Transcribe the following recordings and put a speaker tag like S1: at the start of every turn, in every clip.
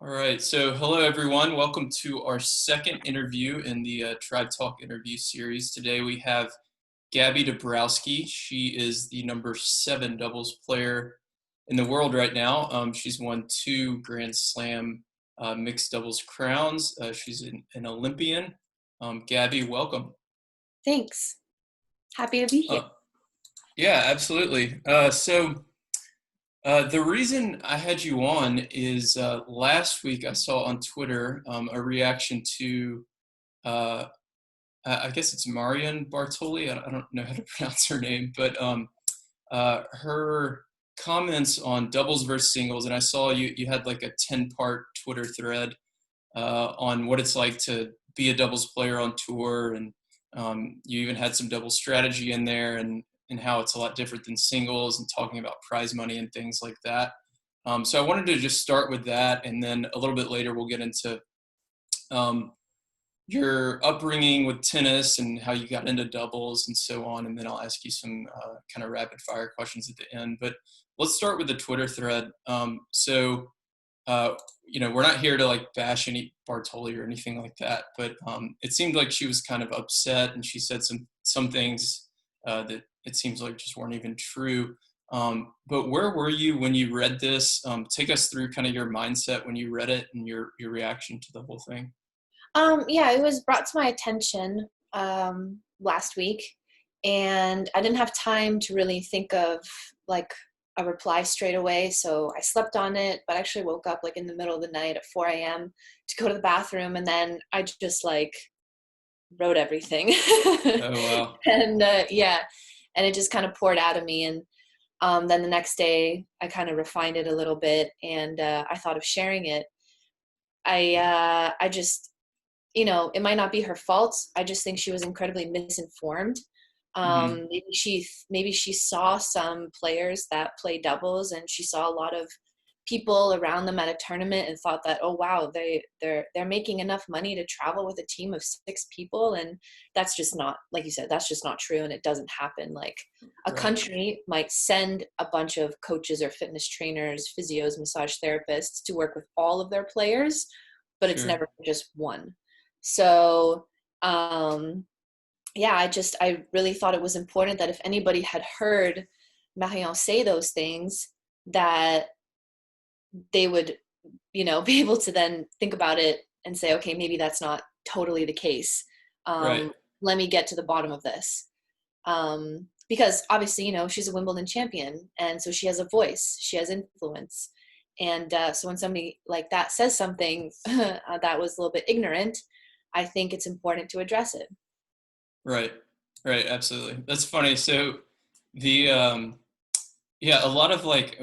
S1: All right, so hello everyone. Welcome to our second interview in the Tribe Talk interview series. Today we have Gaby Dabrowski. She is the number 7 doubles player in the world right now. She's won 2 Grand Slam mixed doubles crowns. She's an Olympian. Gaby, welcome.
S2: Thanks. Happy to be here.
S1: Yeah, absolutely. The reason I had you on is last week I saw on Twitter a reaction to, I guess it's Marion Bartoli. I don't know how to pronounce her name, but her comments on doubles versus singles. And I saw you had like a 10-part Twitter thread on what it's like to be a doubles player on tour. And you even had some double strategy in there and how it's a lot different than singles and talking about prize money and things like that. So I wanted to just start with that, and then a little bit later we'll get into your upbringing with tennis and how you got into doubles and so on, and then I'll ask you some kind of rapid fire questions at the end. But let's start with the Twitter thread. We're not here to like bash any Bartoli or anything like that, but it seemed like she was kind of upset, and she said some things that it seems like just weren't even true. But where were you when you read this? Take us through kind of your mindset when you read it and your reaction to the whole thing.
S2: It was brought to my attention last week, and I didn't have time to really think of like a reply straight away. So I slept on it, but actually woke up like in the middle of the night at 4 a.m. to go to the bathroom, and then I just like wrote everything.
S1: Oh, wow.
S2: And it just kind of poured out of me. And then the next day I kind of refined it a little bit, and I thought of sharing it. I just, it might not be her fault. I just think she was incredibly misinformed.
S1: Mm-hmm.
S2: Maybe she saw some players that play doubles, and she saw a lot of people around them at a tournament and thought that, oh wow, they're making enough money to travel with a team of 6 people. And that's just not, like you said, that's just not true, and it doesn't happen. Like a
S1: Right.
S2: country might send a bunch of coaches or fitness trainers, physios, massage therapists to work with all of their players, but it's
S1: Sure.
S2: never just one. So I really thought it was important that if anybody had heard Marion say those things, that they would, be able to then think about it and say, okay, maybe that's not totally the case.
S1: Right.
S2: Let me get to the bottom of this. Because obviously, she's a Wimbledon champion, and so she has a voice, she has influence. And so when somebody like that says something that was a little bit ignorant, I think it's important to address it.
S1: Right. Right. Absolutely. That's funny. So the a lot of like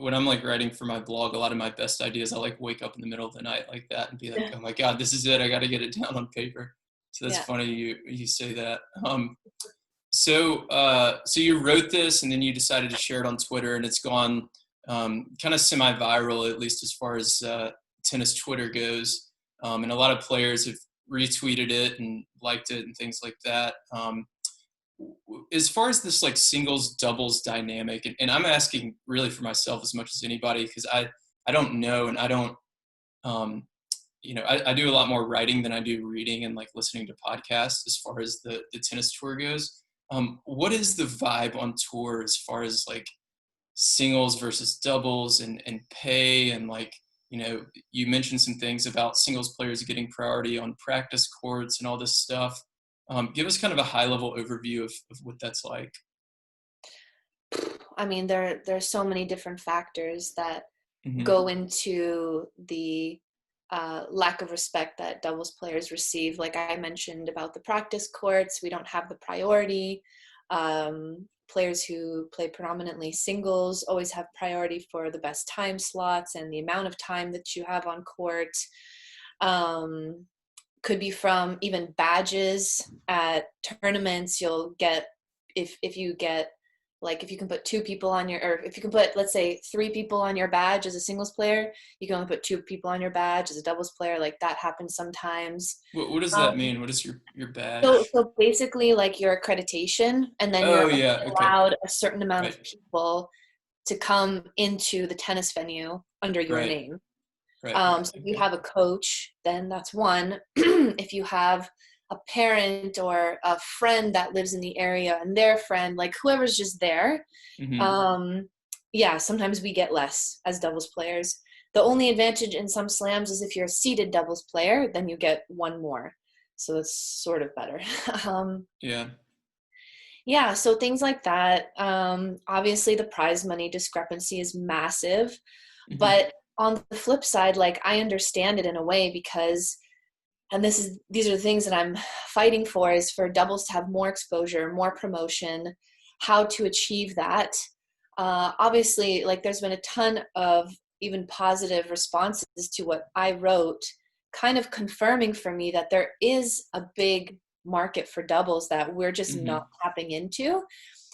S1: when I'm like writing for my blog, a lot of my best ideas I like wake up in the middle of the night like that and be like, oh my god, this is it, I got to get it down on paper. So that's
S2: Yeah.
S1: funny you say that. So you wrote this and then you decided to share it on Twitter, and it's gone kind of semi-viral, at least as far as tennis Twitter goes, and a lot of players have retweeted it and liked it and things like that. As far as this like singles doubles dynamic, and I'm asking really for myself as much as anybody, because I don't know, and I don't I do a lot more writing than I do reading and like listening to podcasts as far as the tennis tour goes. What is the vibe on tour as far as like singles versus doubles and pay, and like you mentioned some things about singles players getting priority on practice courts and all this stuff. Give us kind of a high-level overview of what that's like.
S2: I mean, there's so many different factors that
S1: Mm-hmm.
S2: go into the lack of respect that doubles players receive. Like I mentioned about the practice courts, we don't have the priority. Players who play predominantly singles always have priority for the best time slots and the amount of time that you have on court. Could be from even badges at tournaments. You'll get, if you get, like if you can put 2 people on your, or if you can put, let's say 3 people on your badge as a singles player, you can only put 2 people on your badge as a doubles player. Like that happens sometimes.
S1: What does that mean? What is your
S2: So,
S1: badge?
S2: so basically like your accreditation, and then
S1: Oh
S2: you're
S1: yeah, okay.
S2: allowed a certain amount
S1: Right.
S2: of people to come into the tennis venue under your
S1: Right.
S2: name.
S1: Right.
S2: So if you
S1: Okay.
S2: have a coach, then that's one. If you have a parent or a friend that lives in the area and their friend, like whoever's just there,
S1: Hmm.
S2: um, yeah, sometimes we get less as doubles players. The only advantage in some slams is if you're a seeded doubles player, then you get one more. So it's sort of better. um,
S1: Yeah.
S2: yeah, so things like that. Obviously, the prize money discrepancy is massive.
S1: Hmm.
S2: But on the flip side, like I understand it in a way because, and these are the things that I'm fighting for, is for doubles to have more exposure, more promotion, how to achieve that. Obviously, like there's been a ton of even positive responses to what I wrote, kind of confirming for me that there is a big market for doubles that we're just not
S1: Hmm.
S2: tapping into.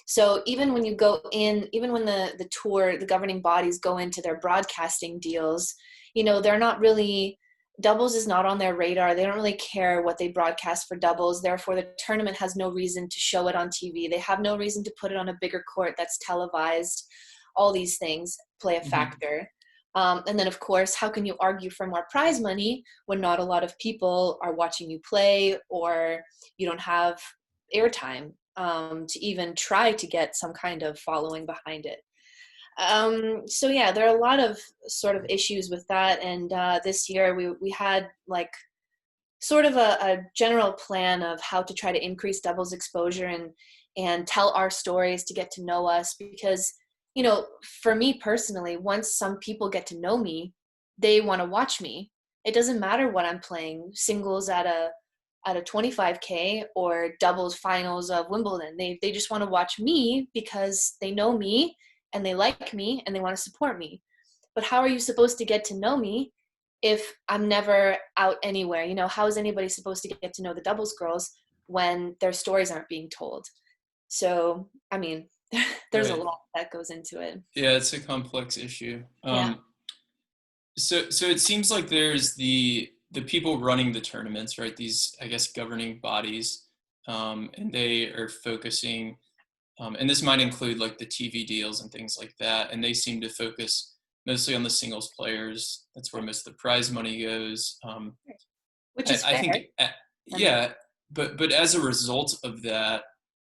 S2: So even when you go in, even when the tour, the governing bodies go into their broadcasting deals, they're not really, doubles is not on their radar. They don't really care what they broadcast for doubles. Therefore, the tournament has no reason to show it on TV. They have no reason to put it on a bigger court that's televised. All these things play a
S1: Hmm.
S2: factor. And then, of course, how can you argue for more prize money when not a lot of people are watching you play, or you don't have airtime to even try to get some kind of following behind it? So yeah, there are a lot of sort of issues with that. And this year we had like sort of a general plan of how to try to increase doubles exposure and tell our stories to get to know us, because for me personally, once some people get to know me, they want to watch me. It doesn't matter what I'm playing, singles at a 25K or doubles finals of Wimbledon. They just want to watch me because they know me and they like me and they want to support me. But how are you supposed to get to know me if I'm never out anywhere? How is anybody supposed to get to know the doubles girls when their stories aren't being told? So, I mean, there's a
S1: Right.
S2: lot that goes into it.
S1: Yeah, it's a complex issue.
S2: Yeah.
S1: So it seems like there's the people running the tournaments, right? These, I guess, governing bodies, and they are focusing, and this might include like the TV deals and things like that, and they seem to focus mostly on the singles players. That's where most of the prize money goes.
S2: Which
S1: I,
S2: is
S1: I
S2: fair.
S1: think,
S2: And
S1: yeah, but as a result of that,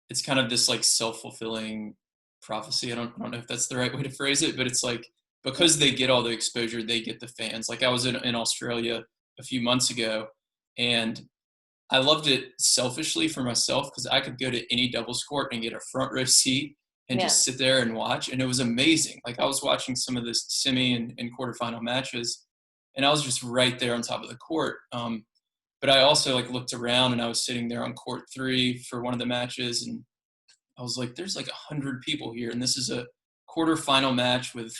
S1: it's kind of this like self-fulfilling prophecy. I don't know if that's the right way to phrase it, but it's like
S2: yeah.
S1: because they get all the exposure, they get the fans. Like I was in Australia a few months ago, and I loved it selfishly for myself because I could go to any doubles court and get a front row seat and
S2: Yeah.
S1: just sit there and watch, and it was amazing. Like I was watching some of the semi and quarterfinal matches, and I was just right there on top of the court. But I also like looked around, and I was sitting there on court 3 for one of the matches, and I was like, there's like 100 people here, and this is a quarterfinal match with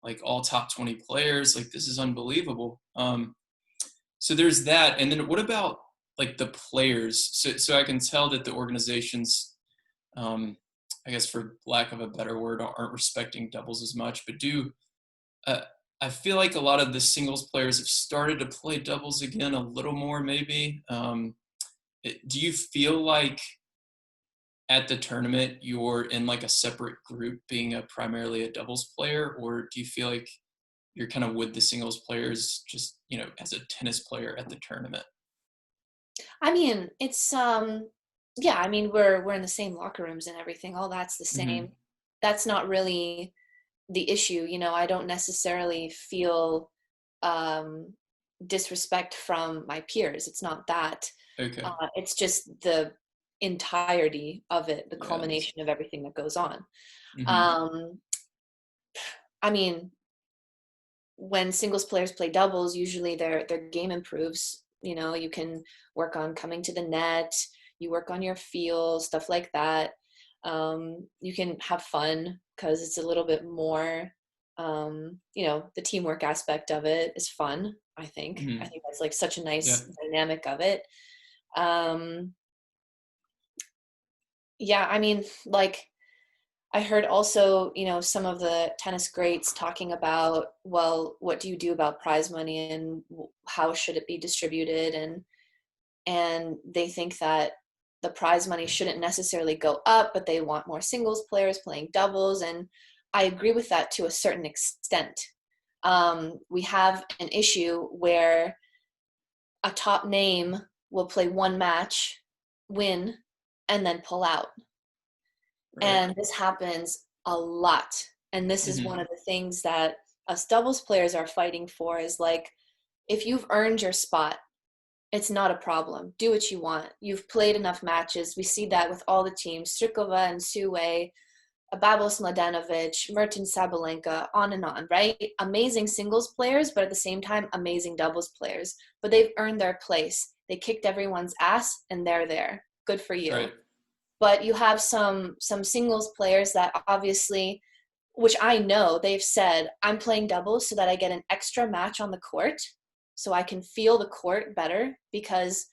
S1: like all top 20 players. Like this is unbelievable. So there's that, and then what about like the players? So I can tell that the organizations, um, I guess for lack of a better word, aren't respecting doubles as much. But uh, I feel like a lot of the singles players have started to play doubles again a little more, maybe. Do you feel like at the tournament you're in like a separate group being primarily a doubles player, or do you feel like you're kind of with the singles players just as a tennis player at the tournament?
S2: I mean, it's yeah, I mean, we're in the same locker rooms and everything. All that's the
S1: Hmm.
S2: same. That's not really the issue. I don't necessarily feel um disrespect from my peers. It's not that.
S1: Okay.
S2: It's just the entirety of it, the
S1: Yeah.
S2: culmination of everything that goes on.
S1: Hmm.
S2: Um, I mean, when singles players play doubles, usually their game improves. You can work on coming to the net, you work on your feel, stuff like that. You can have fun because it's a little bit more. The teamwork aspect of it is fun. I think. I
S1: Hmm.
S2: think that's like such a
S1: Yeah.
S2: nice dynamic of it. Um, yeah, I mean, like I heard also, some of the tennis greats talking about, well, what do you do about prize money and how should it be distributed? And they think that the prize money shouldn't necessarily go up, but they want more singles players playing doubles. And I agree with that to a certain extent. we have an issue where a top name will play one match, win, and then pull out.
S1: Right.
S2: And this happens a lot. And this is
S1: Mm-hmm.
S2: one of the things that us doubles players are fighting for, is like, if you've earned your spot, it's not a problem. Do what you want. You've played enough matches. We see that with all the teams, Strikova and Sue, Babos Mladenovic, Merton Sabalenka, on and on, right? Amazing singles players, but at the same time, amazing doubles players. But they've earned their place. They kicked everyone's ass, and they're there. Good for you.
S1: Right.
S2: But you have some singles players that obviously, which I know they've said, I'm playing doubles so that I get an extra match on the court, so I can feel the court better, because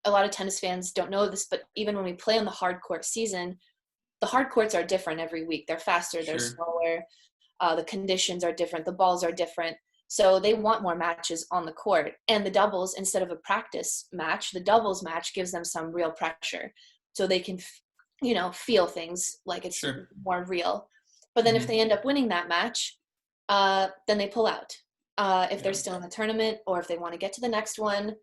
S2: a lot of tennis fans don't know this, but even when we play on the hard court season, the hard courts are different every week. They're faster, they're
S1: Sure.
S2: slower, the conditions are different, the balls are different. So they want more matches on the court. And the doubles, instead of a practice match, the doubles match gives them some real pressure. So they can, feel things like it's
S1: Sure.
S2: more real. But then if
S1: Mm-hmm.
S2: they end up winning that match, then they pull out. If they're
S1: Yeah.
S2: still in the tournament, or if they want to get to the next one.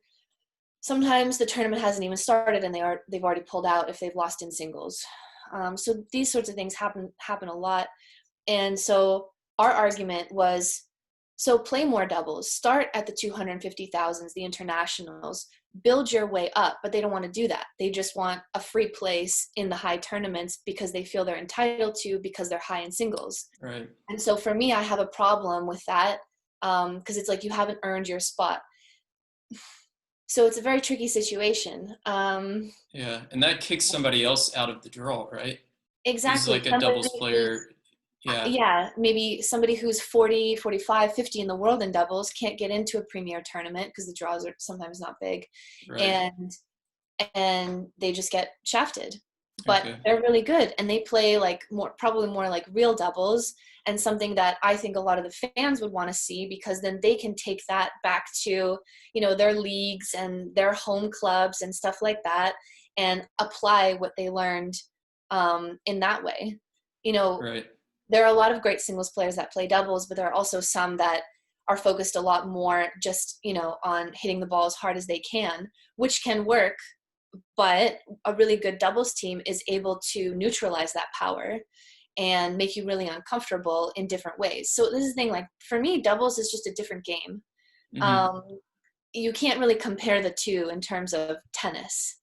S2: Sometimes the tournament hasn't even started and they've already pulled out if they've lost in singles. So these sorts of things happen a lot. And so our argument was, so play more doubles. Start at the 250,000s, the internationals. Build your way up, but they don't want to do that. They just want a free place in the high tournaments because they feel they're entitled to, because they're high in singles.
S1: Right.
S2: And so for me, I have a problem with that, because it's like you haven't earned your spot. So it's a very tricky situation.
S1: Yeah. And that kicks somebody else out of the draw, right? Who's
S2: Exactly.
S1: like a
S2: Somebody
S1: doubles
S2: who's,
S1: player. Yeah.
S2: yeah, maybe somebody who's 40, 45, 50 in the world in doubles can't get into a premier tournament because the draws are sometimes not big.
S1: Right.
S2: And they just get shafted. But
S1: Okay.
S2: they're really good, and they play like probably more like real doubles, and something that I think a lot of the fans would want to see, because then they can take that back to, their leagues and their home clubs and stuff like that, and apply what they learned in that way.
S1: Right.
S2: There are a lot of great singles players that play doubles, but there are also some that are focused a lot more just, on hitting the ball as hard as they can, which can work. But a really good doubles team is able to neutralize that power and make you really uncomfortable in different ways. So this is the thing, like for me, doubles is just a different game.
S1: Mm-hmm.
S2: Um, you can't really compare the two in terms of tennis.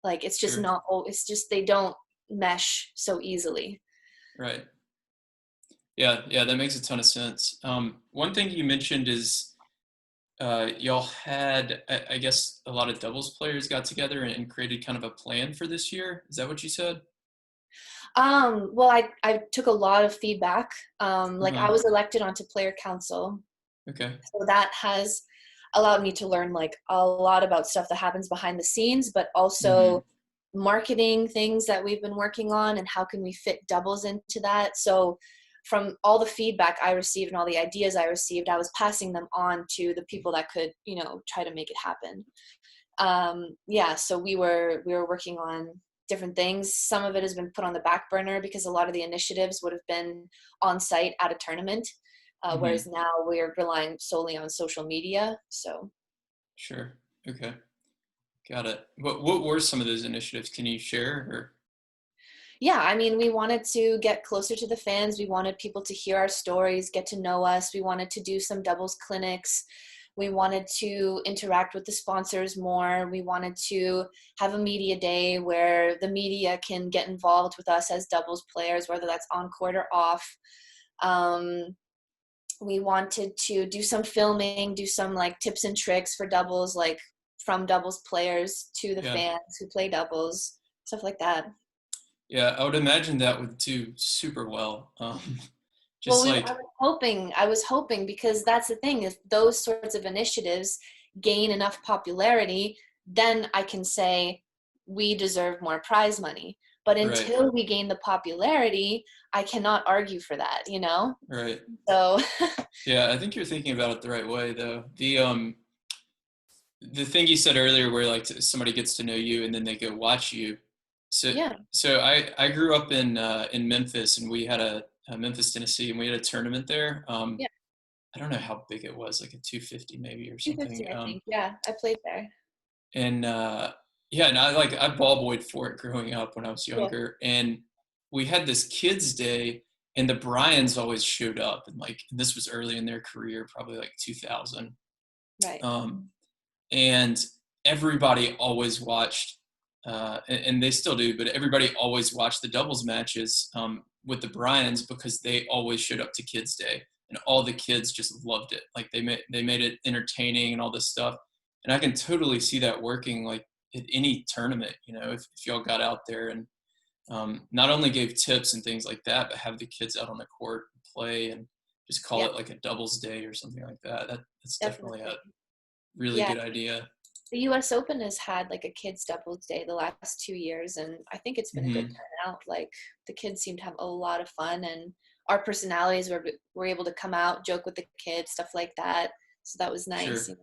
S2: Like it's just
S1: Sure.
S2: not, it's just, they don't mesh so easily.
S1: Right. Yeah. Yeah. That makes a ton of sense. One thing you mentioned is y'all had, I guess, a lot of doubles players got together and created kind of a plan for this year. Is that what you said?
S2: Well, I took a lot of feedback. Like
S1: Uh-huh.
S2: I was elected onto player council,
S1: Okay.
S2: so that has allowed me to learn like a lot about stuff that happens behind the scenes, but
S1: Mm-hmm.
S2: also marketing things that we've been working on and how can we fit doubles into that. So from all the feedback I received and all the ideas I received, I was passing them on to the people that could, try to make it happen. Yeah, so we were working on different things. Some of it has been put on the back burner because a lot of the initiatives would have been on site at a tournament,
S1: Mm-hmm.
S2: whereas now we're relying solely on social media. So
S1: Sure. Okay. Got it. What were some of those initiatives? Can you share? Or
S2: yeah, I mean, we wanted to get closer to the fans. We wanted people to hear our stories, get to know us. We wanted to do some doubles clinics. We wanted to interact with the sponsors more. We wanted to have a media day where the media can get involved with us as doubles players, whether that's on court or off. Um, we wanted to do some filming, do some like tips and tricks for doubles, like from doubles players to the
S1: yeah.
S2: fans who play doubles, stuff like that.
S1: Yeah, I would imagine that would do super well.
S2: Well,
S1: Just like,
S2: I was hoping, because that's the thing, if those sorts of initiatives gain enough popularity, then I can say we deserve more prize money. But
S1: right,
S2: until we gain the popularity, I cannot argue for that, you know?
S1: right.
S2: So,
S1: Yeah, I think you're thinking about it the right way though. The thing you said earlier where like somebody gets to know you and then they go watch you. So
S2: yeah.
S1: I grew up in Memphis, and we had a Memphis, Tennessee, and we had a tournament there.
S2: Yeah.
S1: I don't know how big it was, like a 250 maybe or something.
S2: 250, I think. Yeah, I played there.
S1: And yeah, and I ball boyed for it growing up when I was
S2: Yeah.
S1: younger. And we had this kids day, and the Bryans always showed up, and like, and this was early in their career, probably like 2000.
S2: Right.
S1: And everybody always watched, and they still do, but everybody always watched the doubles matches with the Bryans because they always showed up to Kids Day, and all the kids just loved it. Like they made it entertaining and all this stuff, and I can totally see that working like at any tournament. You know, if y'all got out there and not only gave tips and things like that, but have the kids out on the court and play and just call
S2: Yeah,
S1: it like a doubles day or something like that. That's definitely a
S2: definitely.
S1: really
S2: Yeah.
S1: good idea.
S2: The US Open has had like a kids doubles day the last 2 years, and I think it's been a good
S1: Hmm.
S2: turnout. Like the kids seem to have a lot of fun, and our personalities were able to come out, joke with the kids, stuff like that. So that was nice.
S1: Sure.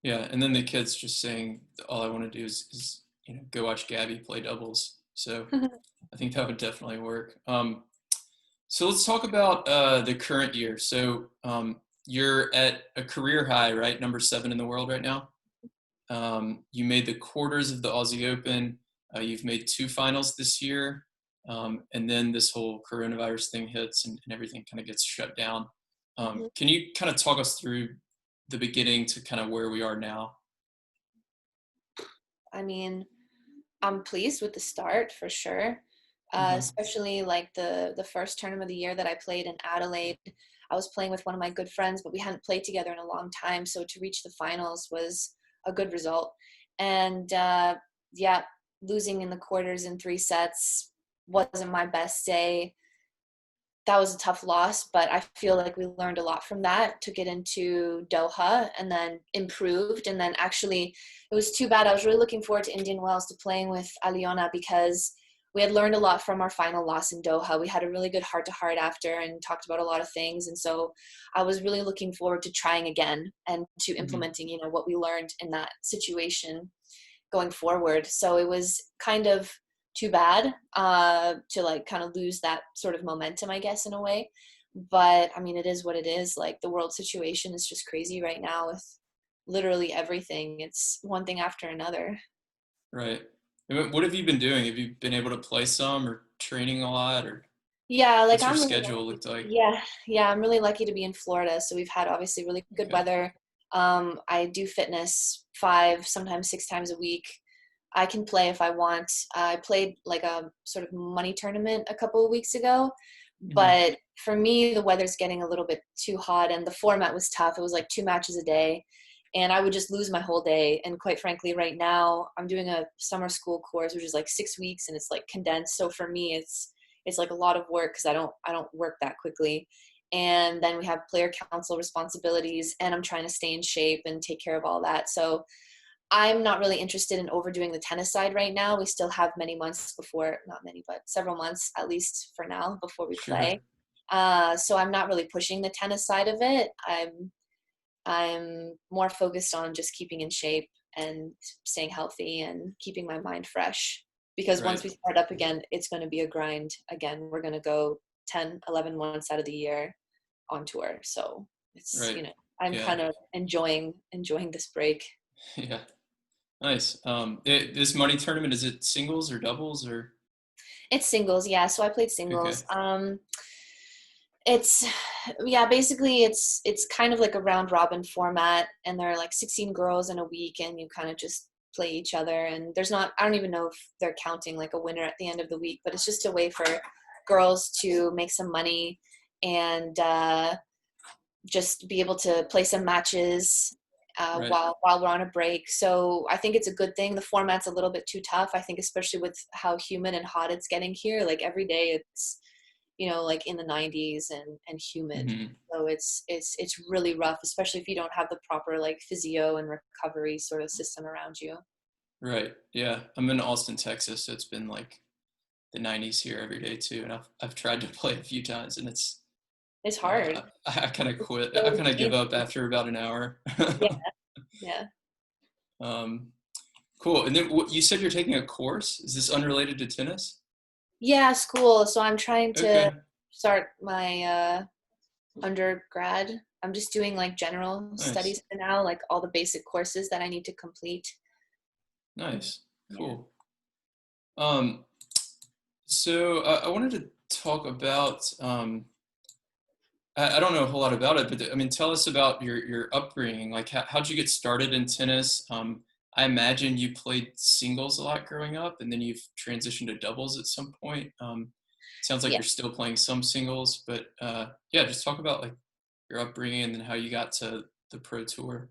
S1: Yeah, and then the kids just saying, "All I want to do is go watch Gabby play doubles." So I think that would definitely work. So let's talk about the current year. So you're at a career high, right? Number 7 in the world right now. You made the quarters of the Aussie Open. You've made 2 finals this year, and then this whole coronavirus thing hits, and everything kind of gets shut down.
S2: Mhm.
S1: Can you kind of talk us through the beginning to kind of where we are now?
S2: I mean, I'm pleased with the start for sure.
S1: Hmm.
S2: Especially like the first tournament of the year that I played in Adelaide. I was playing with one of my good friends, but we hadn't played together in a long time. So to reach the finals was a good result. And yeah, losing in the quarters in 3 sets wasn't my best day. That was a tough loss, but I feel like we learned a lot from that, took it into Doha and then improved. And then actually, it was too bad. I was really looking forward to Indian Wells to playing with Aliona because we had learned a lot from our final loss in Doha. We had a really good heart to heart after and talked about a lot of things. And so I was really looking forward to trying again and to
S1: Hmm.
S2: implementing, what we learned in that situation going forward. So it was kind of too bad to like kind of lose that sort of momentum, I guess, in a way. But I mean, it is what it is. Like the world situation is just crazy right now with literally everything. It's one thing after another.
S1: Right. And what have you been doing? Have you been able to play some or training a lot, or
S2: Yeah, like
S1: what's your
S2: I'm really
S1: schedule
S2: lucky.
S1: looked like?
S2: Yeah, I'm really lucky to be in Florida. So we've had obviously really good
S1: Okay.
S2: weather. I do fitness 5, sometimes 6 times a week. I can play if I want. I played like a sort of money tournament a couple of weeks ago,
S1: Hmm.
S2: but for me, the weather's getting a little bit too hot and the format was tough. It was like 2 matches a day and I would just lose my whole day. And quite frankly, right now I'm doing a summer school course, which is like 6 weeks and it's like condensed. So for me, it's like a lot of work because I don't work that quickly. And then we have player council responsibilities and I'm trying to stay in shape and take care of all that. So I'm not really interested in overdoing the tennis side right now. We still have many months before, not many, but several months at least for now before we
S1: Sure.
S2: play. So I'm not really pushing the tennis side of it. I'm more focused on just keeping in shape and staying healthy and keeping my mind fresh. Because once
S1: Right.
S2: we start up again, it's going to be a grind. Again, we're going to go 10, 11 months out of the year on tour. So it's,
S1: Right.
S2: I'm
S1: Yeah.
S2: kind of enjoying this break.
S1: Yeah. Nice. This money tournament, is it singles or doubles or?
S2: It's singles, yeah. So I played
S1: Okay.
S2: singles. It's yeah, basically it's kind of like a round robin format, and there are like 16 girls in a week, and you kind of just play each other. And there's not, I don't even know if they're counting like a winner at the end of the week, but it's just a way for girls to make some money and just be able to play some matches
S1: Right.
S2: while we're on a break. So I think it's a good thing. The format's a little bit too tough. I think especially with how humid and hot it's getting here. Like every day it's like in the 90s and humid.
S1: Hmm.
S2: So it's really rough, especially if you don't have the proper like physio and recovery sort of system around you.
S1: Right. Yeah. I'm in Austin, Texas, so it's been like the 90s here every day too, and I've tried to play a few times, and it's
S2: It's hard.
S1: I kind of
S2: It's
S1: quit. I
S2: so
S1: kind of give up
S2: dangerous.
S1: after about an hour.
S2: Yeah, yeah.
S1: um, cool. And then what, you said you're taking a course. Is this unrelated to tennis?
S2: Yeah, school. So I'm trying to
S1: Okay.
S2: start my undergrad. I'm just doing like general
S1: Nice.
S2: studies for now, like all the basic courses that I need to complete.
S1: Nice.
S2: Yeah.
S1: Cool. Um, so I wanted to talk about, I don't know a whole lot about it, but I mean, tell us about your upbringing. Like, how'd you get started in tennis? I imagine you played singles a lot growing up, and then you've transitioned to doubles at some point. Sounds like
S2: Yeah.
S1: you're still playing some singles, but yeah, just talk about like your upbringing and then how you got to the pro tour.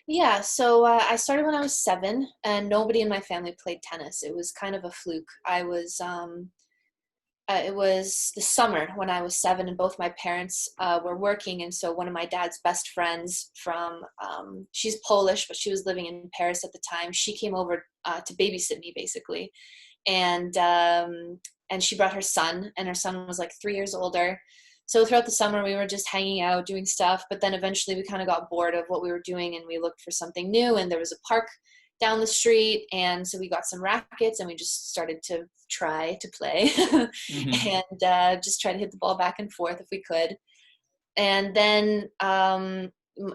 S2: Yeah, so I started when I was 7, and nobody in my family played tennis. It was kind of a fluke. It was the summer when I was 7, and both my parents were working. And so one of my dad's best friends she's Polish, but she was living in Paris at the time. She came over to babysit me, basically. And she brought her son, and her son was like 3 years older. So throughout the summer, we were just hanging out, doing stuff. But then eventually we kind of got bored of what we were doing, and we looked for something new. And there was a park down the street. And so we got some rackets, and we just started to try to play
S1: Mm-hmm.
S2: and just try to hit the ball back and forth if we could. And then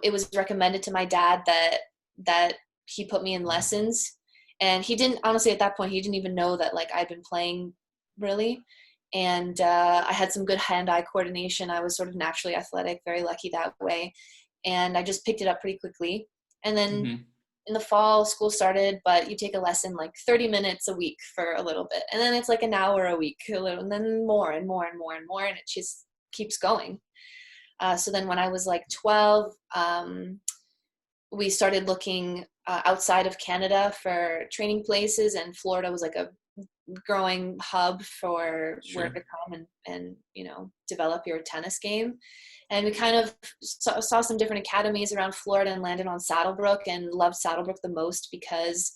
S2: it was recommended to my dad that he put me in lessons. And he didn't, honestly, at that point, he didn't even know that like I'd been playing really. And I had some good hand-eye coordination. I was sort of naturally athletic, very lucky that way. And I just picked it up pretty quickly. And then
S1: Mm-hmm.
S2: in the fall, school started, but you take a lesson like 30 minutes a week for a little bit. And then it's like an hour a week, and then more and more and more and more. And it just keeps going. So then when I was like 12, we started looking outside of Canada for training places, and Florida was like a growing hub for where
S1: Sure.
S2: to come and develop your tennis game. And we kind of saw some different academies around Florida and landed on Saddlebrook, and loved Saddlebrook the most because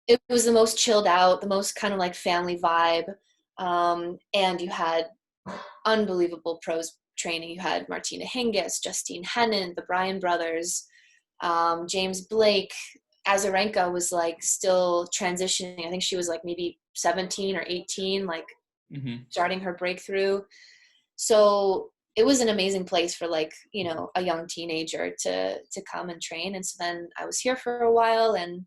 S2: it was the most chilled out, the most kind of like family vibe. And you had unbelievable pros training. You had Martina Hingis, Justine Henin, the Bryan brothers, James Blake. Azarenka was like still transitioning. I think she was like maybe 17 or 18, like
S1: Mm-hmm.
S2: starting her breakthrough. So it was an amazing place for like, a young teenager to come and train. And so then I was here for a while, and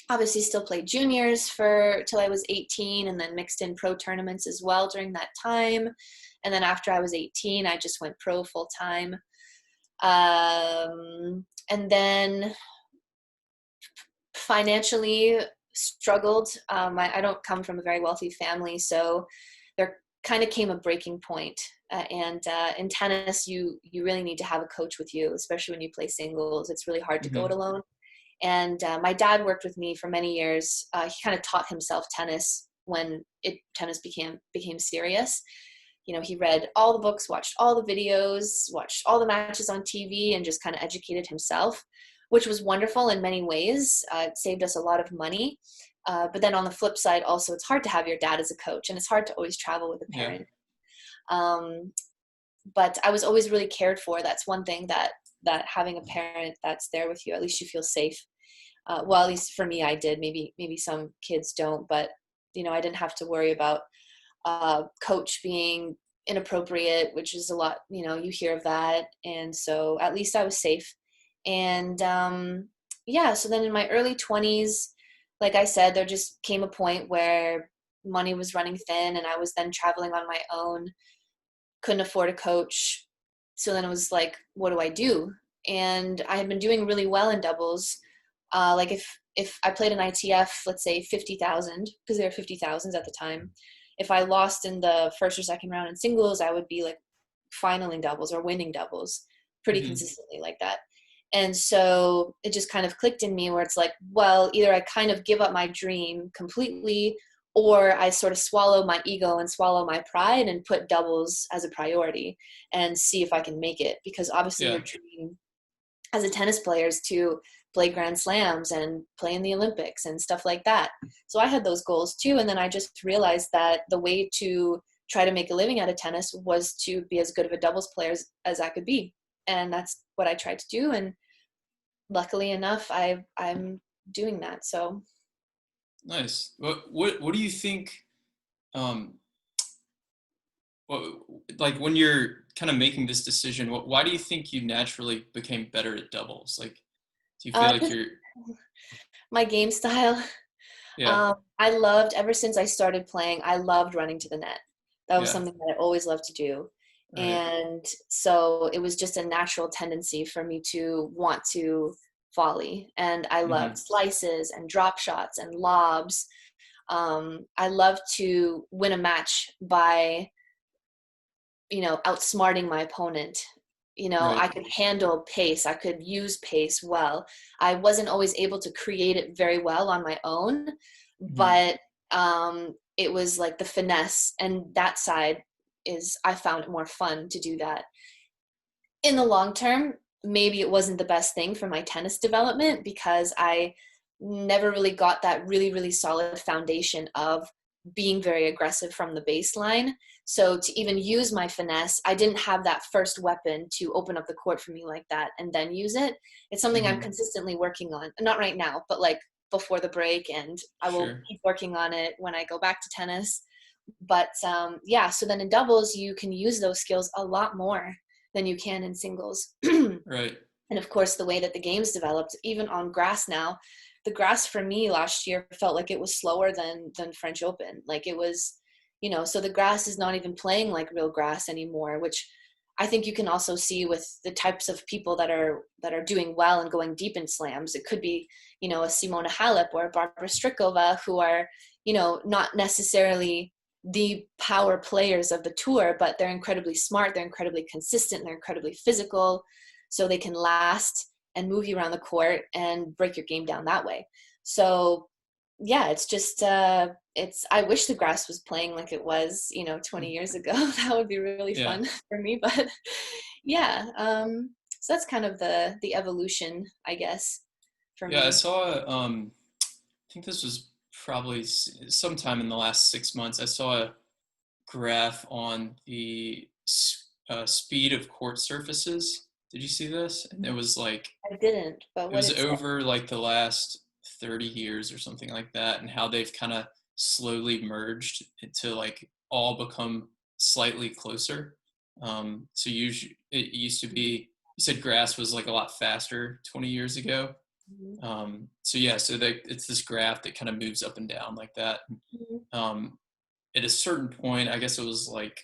S2: obviously still played juniors for till I was 18, and then mixed in pro tournaments as well during that time. And then after I was 18, I just went pro full time. And then financially struggled. I don't come from a very wealthy family, so there kind of came a breaking point. And in tennis, you really need to have a coach with you, especially when you play singles. It's really hard to go it
S1: Mm-hmm.
S2: alone. And my dad worked with me for many years. He kind of taught himself tennis when tennis became serious. He read all the books, watched all the videos, watched all the matches on TV, and just kind of educated himself, which was wonderful in many ways. It saved us a lot of money. But then on the flip side, also, it's hard to have your dad as a coach, and it's hard to always travel with a
S1: Yeah.
S2: parent. Um, but I was always really cared for. That's one thing that having a parent that's there with you, at least you feel safe. Well, at least for me, I did. Maybe some kids don't, but I didn't have to worry about coach being inappropriate, which is a lot. You hear of that, and so at least I was safe. And yeah, so then in my early 20s, like I said, there just came a point where money was running thin, and I was then traveling on my own, couldn't afford a coach. So then it was like, what do I do? And I had been doing really well in doubles. Like if I played an ITF, let's say 50,000, because there were 50,000s at the time. If I lost in the first or second round in singles, I would be like finaling doubles or winning doubles pretty
S1: Mm-hmm.
S2: consistently like that. And so it just kind of clicked in me where it's like, well, either I kind of give up my dream completely, or I sort of swallow my ego and swallow my pride and put doubles as a priority and see if I can make it. Because obviously your
S1: Yeah.
S2: dream as a tennis player is to play Grand Slams and play in the Olympics and stuff like that. So I had those goals too. And then I just realized that the way to try to make a living out of tennis was to be as good of a doubles player as I could be. And that's what I tried to do. And luckily enough, I'm doing that. So
S1: Nice. What do you think? Um, what, like when you're kind of making this decision, why do you think you naturally became better at doubles? Like, do you feel like
S2: Just
S1: you're,
S2: my game style.
S1: yeah,
S2: I loved, ever since I started playing, I loved running to the net. That was
S1: yeah,
S2: something that I always loved to do.
S1: right,
S2: And so it was just a natural tendency for me to want to volley. And I loved
S1: mm-hmm,
S2: slices and drop shots and lobs. I love to win a match by, outsmarting my opponent.
S1: right,
S2: I could handle pace. I could use pace well. I wasn't always able to create it very well on my own,
S1: mm-hmm,
S2: but it was like the finesse, and that side I found it more fun to do that. In the long term, maybe it wasn't the best thing for my tennis development because I never really got that really, really solid foundation of being very aggressive from the baseline. So to even use my finesse, I didn't have that first weapon to open up the court for me like that and then use it. It's something I'm
S1: mm-hmm,
S2: consistently working on. Not right now, but like before the break, and I will
S1: sure,
S2: keep working on it when I go back to tennis. But yeah, so then in doubles, you can use those skills a lot more than you can in singles.
S1: right,
S2: And of course, the way that the game's developed, even on grass now, the grass for me last year felt like it was slower than French Open. Like it was, so the grass is not even playing like real grass anymore, which I think you can also see with the types of people that are doing well and going deep in slams. It could be, a Simona Halep or a Barbara Strikova, who are, not necessarily the power players of the tour, but they're incredibly smart, they're incredibly consistent, they're incredibly physical, so they can last and move you around the court and break your game down that way. So yeah, it's just I wish the grass was playing like it was 20 years ago. That would be really
S1: yeah.
S2: fun for me. But yeah, so that's kind of the evolution, I guess, for
S1: Yeah, I
S2: me.
S1: saw, I think this was probably sometime in the last 6 months. I saw a graph on the speed of court surfaces. Did you see this? And it was like,
S2: I didn't, but
S1: it
S2: what
S1: was
S2: it said.
S1: over like the last 30 years or something like that, and how they've kind of slowly merged to like all become slightly closer. So usually it used to be, you said grass was like a lot faster 20 years ago.
S2: Mhm.
S1: So yeah, so it's this graph that kind of moves up and down like that.
S2: Mhm.
S1: Um, at a certain point, I guess it was like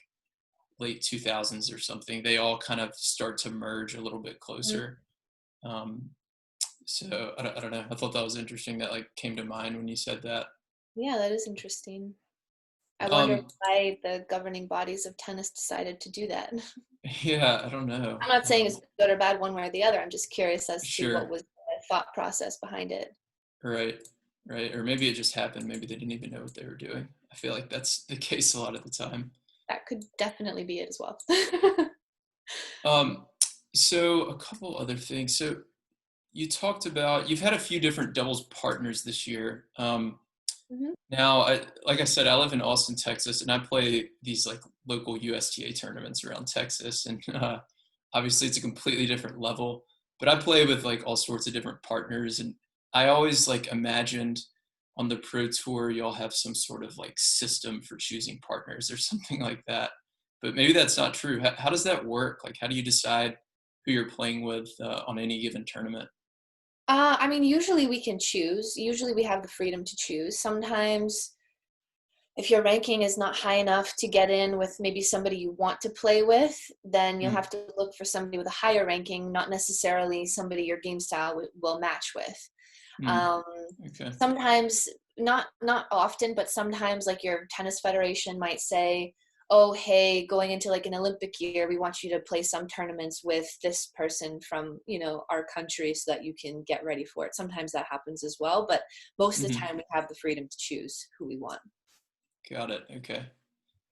S1: late 2000s or something, they all kind of start to merge a little bit
S2: Mhm.
S1: closer. Um, so I don't know. I thought that was interesting. That like came to mind when you said that.
S2: Yeah, that is interesting. I wonder
S1: Um,
S2: why the governing bodies of tennis decided to do that.
S1: yeah, I don't know.
S2: I'm not saying it's good or bad one way or the other. I'm just curious as to what
S1: Sure,
S2: was the thought process behind it.
S1: right, right. Or maybe it just happened. Maybe they didn't even know what they were doing. I feel like that's the case a lot of the time.
S2: That could definitely be it as well.
S1: Um, so a couple other things. So you talked about, you've had a few different doubles partners this year.
S2: Hmm.
S1: Now, like I said, I live in Austin, Texas, and I play these like local USTA tournaments around Texas, and obviously it's a completely different level. But I play with like all sorts of different partners, and I always like imagined on the pro tour y'all have some sort of like system for choosing partners or something like that. But maybe that's not true. How does that work? Like, how do you decide who you're playing with on any given tournament?
S2: I mean, usually we can choose. Usually we have the freedom to choose. Sometimes, if your ranking is not high enough to get in with maybe somebody you want to play with, then you'll
S1: Mm,
S2: have to look for somebody with a higher ranking, not necessarily somebody your game style will match with.
S1: mm,
S2: Um,
S1: okay.
S2: Sometimes, not often, but sometimes like your tennis federation might say, oh, hey, going into like an Olympic year, we want you to play some tournaments with this person from, our country so that you can get ready for it. Sometimes that happens as well, but most of the
S1: Hmm.
S2: time we have the freedom to choose who we want.
S1: Got it. Okay.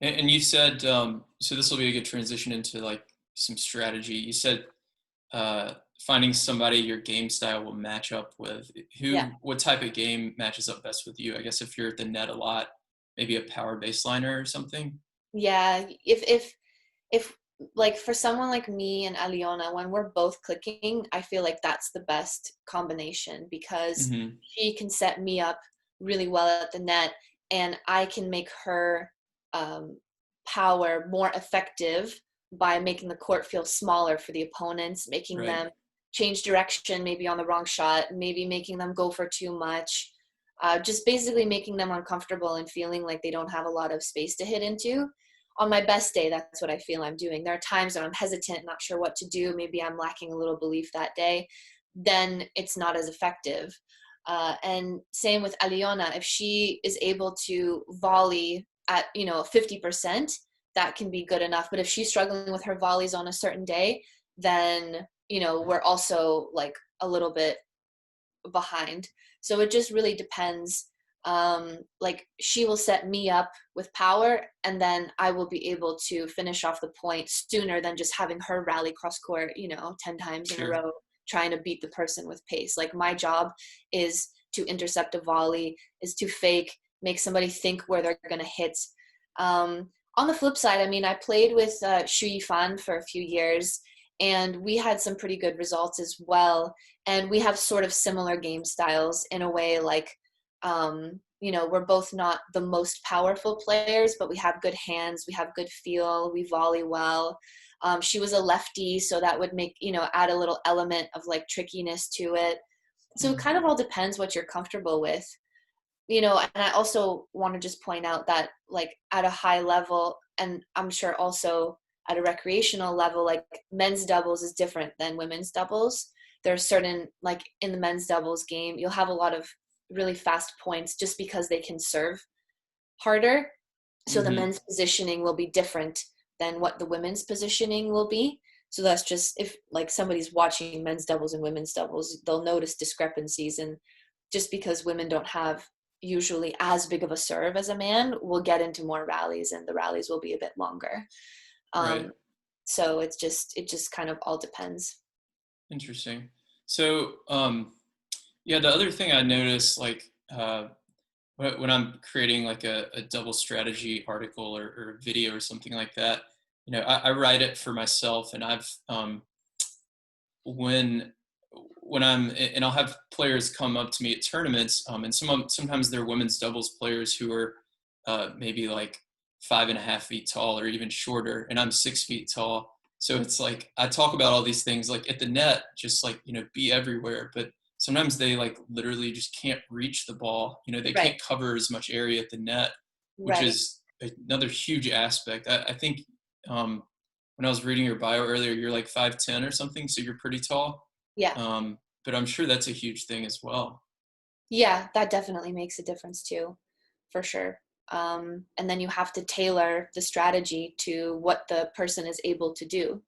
S1: And you said, so this will be a good transition into like some strategy. You said finding somebody your game style will match up with.
S2: Yeah.
S1: What type of game matches up best with you? I guess if you're at the net a lot, maybe a power baseliner or something.
S2: Yeah. If like for someone like me and Aliona, when we're both clicking, I feel like that's the best combination because
S1: Hmm.
S2: she can set me up really well at the net, and I can make her um, power more effective by making the court feel smaller for the opponents, making
S1: Right.
S2: them change direction, maybe on the wrong shot, maybe making them go for too much, just basically making them uncomfortable and feeling like they don't have a lot of space to hit into. On my best day, that's what I feel I'm doing. There are times when I'm hesitant, not sure what to do. Maybe I'm lacking a little belief that day. Then it's not as effective. And same with Aliona. If she is able to volley at 50%, that can be good enough. But if she's struggling with her volleys on a certain day, then we're also like a little bit behind. So it just really depends. Like she will set me up with power, and then I will be able to finish off the point sooner than just having her rally cross court 10 times in a
S1: Sure.
S2: row trying to beat the person with pace. Like my job is to intercept a volley, is to fake, make somebody think where they're going to hit. On the flip side, I mean, I played with Shu Yifan for a few years, and we had some pretty good results as well. And we have sort of similar game styles in a way, like, we're both not the most powerful players, but we have good hands, we have good feel, we volley well. She was a lefty, so that would make, add a little element of like trickiness to it. So it
S1: Mhm.
S2: kind of all depends what you're comfortable with. And I also want to just point out that like at a high level, and I'm sure also at a recreational level, like men's doubles is different than women's doubles. There are certain, like in the men's doubles game, you'll have a lot of really fast points just because they can serve harder. So the
S1: Mhm.
S2: men's positioning will be different than what the women's positioning will be. So that's just, if like somebody's watching men's doubles and women's doubles, they'll notice discrepancies. And just because women don't have usually as big of a serve as a man, we'll get into more rallies, and the rallies will be a bit longer.
S1: Right.
S2: Um, so it just kind of all depends.
S1: Interesting. So, yeah, the other thing I noticed, like, when I'm creating like a double strategy article or video or something like that, I write it for myself, and I've when and I'll have players come up to me at tournaments, and sometimes they're women's doubles players who are maybe like 5.5 feet tall or even shorter, and I'm 6 feet tall. So it's like I talk about all these things like at the net, just like be everywhere, but sometimes they like literally just can't reach the ball. They
S2: Right,
S1: can't cover as much area at the net, which
S2: right.
S1: is another huge aspect. I think um, when I was reading your bio earlier, you're like 5'10" or something, so you're pretty tall.
S2: Yeah.
S1: But I'm sure that's a huge thing as well.
S2: Yeah, that definitely makes a difference too, for sure. And then you have to tailor the strategy to what the person is able to do,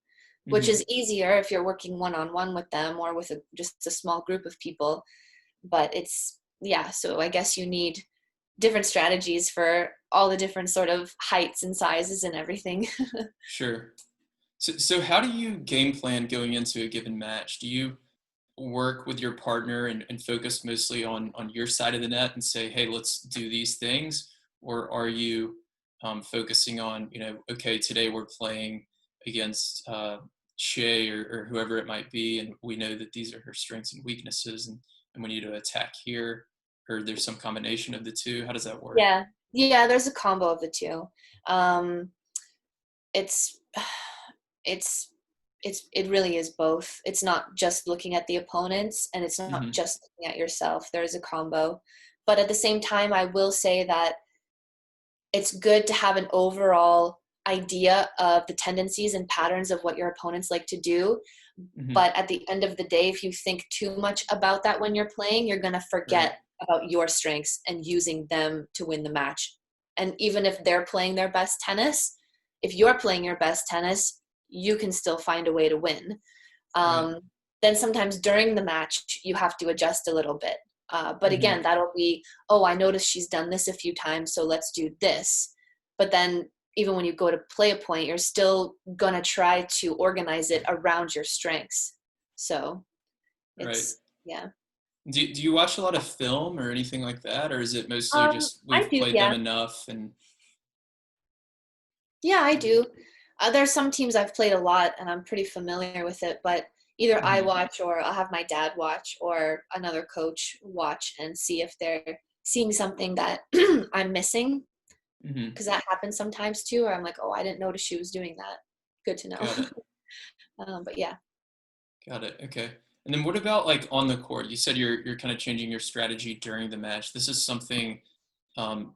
S2: which
S1: Hmm.
S2: is easier if you're working one-on-one with them or with just a small group of people. But yeah, so I guess you need different strategies for all the different sort of heights and sizes and everything.
S1: Sure. So how do you game plan going into a given match? Do you work with your partner and focus mostly on your side of the net and say, hey, let's do these things? Or are you focusing on, okay, today we're playing against Shea or whoever it might be, and we know that these are her strengths and weaknesses, and we need to attack here, or there's some combination of the two? How does that work?
S2: Yeah. Yeah, there's a combo of the two. Um, it's it's it really is both. It's not just looking at the opponents, and it's not
S1: Hmm.
S2: just looking at yourself. There's a combo. But at the same time, I will say that it's good to have an overall idea of the tendencies and patterns of what your opponents like to do.
S1: Hmm.
S2: But at the end of the day, if you think too much about that when you're playing, you're going to
S1: Right.
S2: forget about your strengths and using them to win the match. And even if they're playing their best tennis, if you're playing your best tennis, you can still find a way to win.
S1: Right.
S2: um, then sometimes during the match you have to adjust a little bit. But
S1: Hmm.
S2: again, that'll be, oh, I noticed she's done this a few times, so let's do this. But then even when you go to play a point, you're still going to try to organize it around your strengths. So
S1: Right.
S2: it's, yeah.
S1: Do you watch a lot of film or anything like that, or is it mostly just
S2: I
S1: we've
S2: do,
S1: played them
S2: yeah.
S1: enough and
S2: Yeah, I do. There's some teams I've played a lot and I'm pretty familiar with it, but either I
S1: hmm.
S2: watch or I'll have my dad watch or another coach watch and see if they're seeing something that I'm missing.
S1: Hmm.
S2: Because that happens sometimes too, or I'm like, oh, I didn't notice she was doing that. good to know.
S1: Got it.
S2: But yeah.
S1: Got it. Okay. And then what about like on the court? You said you're kind of changing your strategy during the match. This is something um,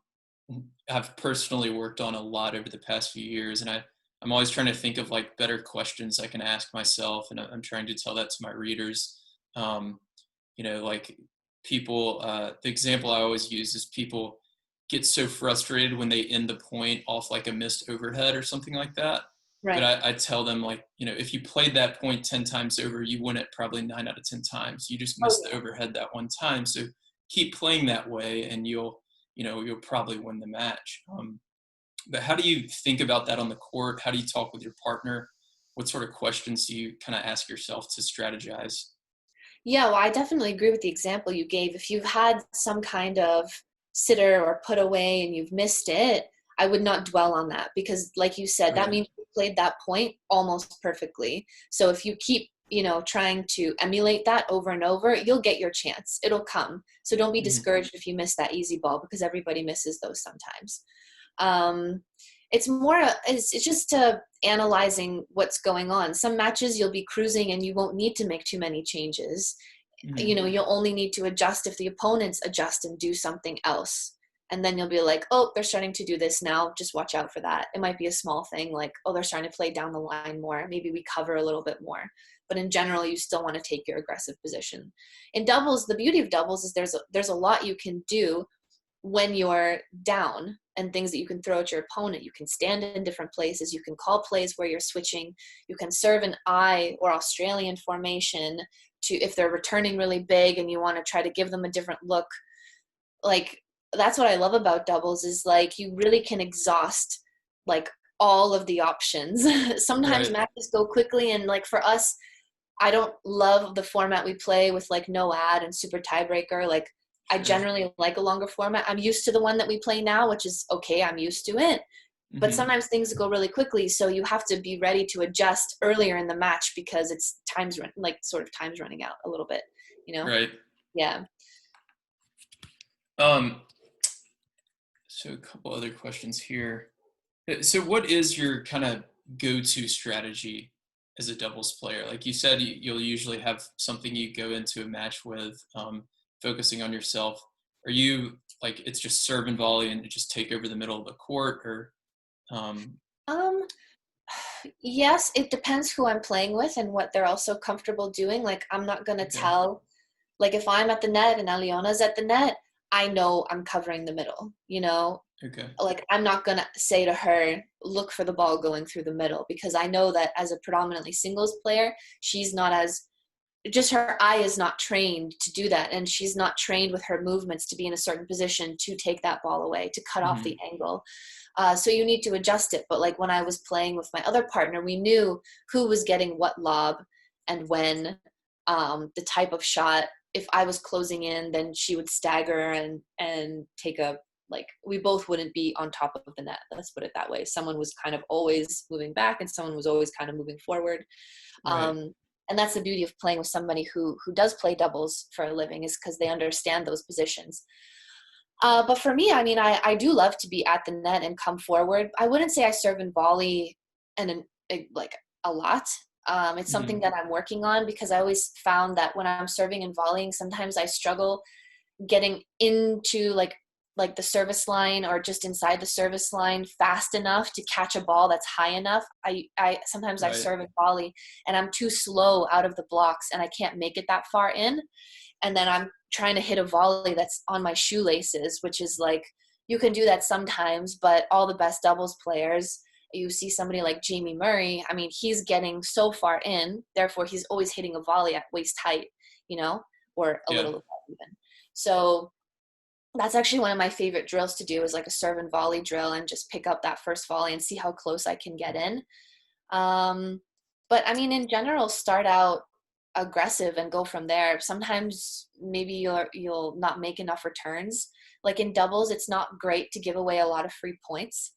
S1: I've personally worked on a lot over the past few years, and I'm always trying to think of like better questions I can ask myself, and I'm trying to tell that to my readers. Um, like people. The example I always use is people get so frustrated when they end the point off like a missed overhead or something like that. But
S2: Right.
S1: I tell them like, if you played that point 10 times over, you win it probably 9 out of 10 times. You just
S2: Oh
S1: missed the overhead that one time. So keep playing that way and you'll probably win the match. But how do you think about that on the court? How do you talk with your partner? What sort of questions do you kind of ask yourself to strategize?
S2: yeah, well, I definitely agree with the example you gave. If you've had some kind of sitter or put away and you've missed it, I would not dwell on that because, like you said, that
S1: Right.
S2: means you played that point almost perfectly. So if you keep, trying to emulate that over and over, you'll get your chance. It'll come. So don't be
S1: Mhm.
S2: discouraged if you miss that easy ball because everybody misses those sometimes. Um, it's more, it's just analyzing what's going on. Some matches you'll be cruising and you won't need to make too many changes.
S1: Mhm.
S2: You'll only need to adjust if the opponents adjust and do something else. And then you'll be like, oh, they're starting to do this now. Just watch out for that. It might be a small thing like, oh, they're starting to play down the line more. Maybe we cover a little bit more. But in general, you still want to take your aggressive position. In doubles, the beauty of doubles is there's a lot you can do when you're down and things that you can throw at your opponent. You can stand in different places. You can call plays where you're switching. You can serve an I or Australian formation to if they're returning really big and you want to try to give them a different look. Like that's what I love about doubles is like you really can exhaust like all of the options. Sometimes
S1: Right.
S2: matches go quickly and like for us, I don't love the format we play with like no ad and super tiebreaker. Like I
S1: Sure.
S2: generally like a longer format. I'm used to the one that we play now, which is okay. I'm used to it. But
S1: Mhm.
S2: sometimes things go really quickly. So you have to be ready to adjust earlier in the match because it's time's running out a little bit, you know?
S1: Right.
S2: Yeah.
S1: Um, so a couple other questions here. So what is your kind of go-to strategy as a doubles player? Like you said, you'll usually have something you go into a match with, focusing on yourself. Are you like it's just serve and volley and just take over the middle of the court, or um,
S2: Um, yes, it depends who I'm playing with and what they're also comfortable doing. Like I'm not gonna
S1: okay,
S2: tell like if I'm at the net and Aliona's at the net, I know I'm covering the middle,
S1: okay,
S2: like I'm not gonna say to her, look for the ball going through the middle because I know that as a predominantly singles player, she's not as just her eye is not trained to do that and she's not trained with her movements to be in a certain position to take that ball away to cut off
S1: hmm
S2: the angle. So you need to adjust it. But like when I was playing with my other partner, we knew who was getting what lob and when, the type of shot. If I was closing in, then she would stagger and take a like we both wouldn't be on top of the net. Let's put it that way. Someone was kind of always moving back and someone was always kind of moving forward.
S1: right,
S2: Um, and that's the beauty of playing with somebody who does play doubles for a living is because they understand those positions. But for me, I mean, I do love to be at the net and come forward. I wouldn't say I serve and volley and like a lot. It's something
S1: hmm
S2: that I'm working on because I always found that when I'm serving and volleying, sometimes I struggle getting into like the service line or just inside the service line fast enough to catch a ball that's high enough. I sometimes I
S1: right,
S2: serve and volley and I'm too slow out of the blocks and I can't make it that far in. And then I'm trying to hit a volley that's on my shoelaces, which is like you can do that sometimes, but all the best doubles players, you see somebody like Jamie Murray, I mean, he's getting so far in, therefore he's always hitting a volley at waist height, or a
S1: yeah,
S2: little above even. So that's actually one of my favorite drills to do is like a serve and volley drill and just pick up that first volley and see how close I can get in. Um, but I mean, in general, start out aggressive and go from there. Sometimes maybe you'll not make enough returns. Like in doubles, it's not great to give away a lot of free points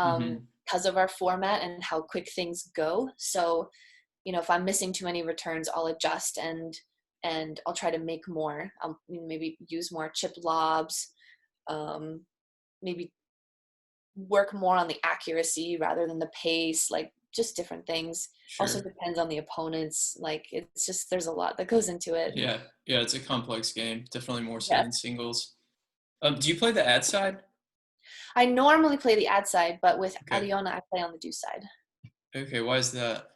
S1: hmm
S2: because of our format and how quick things go. So if I'm missing too many returns, I'll adjust and I'll try to make more. I'll maybe use more chip lobs, maybe work more on the accuracy rather than the pace, like just different things. Also
S1: Sure.
S2: depends on the opponents. Like it's just, there's a lot that goes into it.
S1: Yeah. Yeah. It's a complex game. Definitely more so
S2: Yes.
S1: than singles. Do you play the ad side?
S2: I normally play the ad side, but with
S1: Okay.
S2: Ariona, I play on the do side.
S1: Okay. Why is that?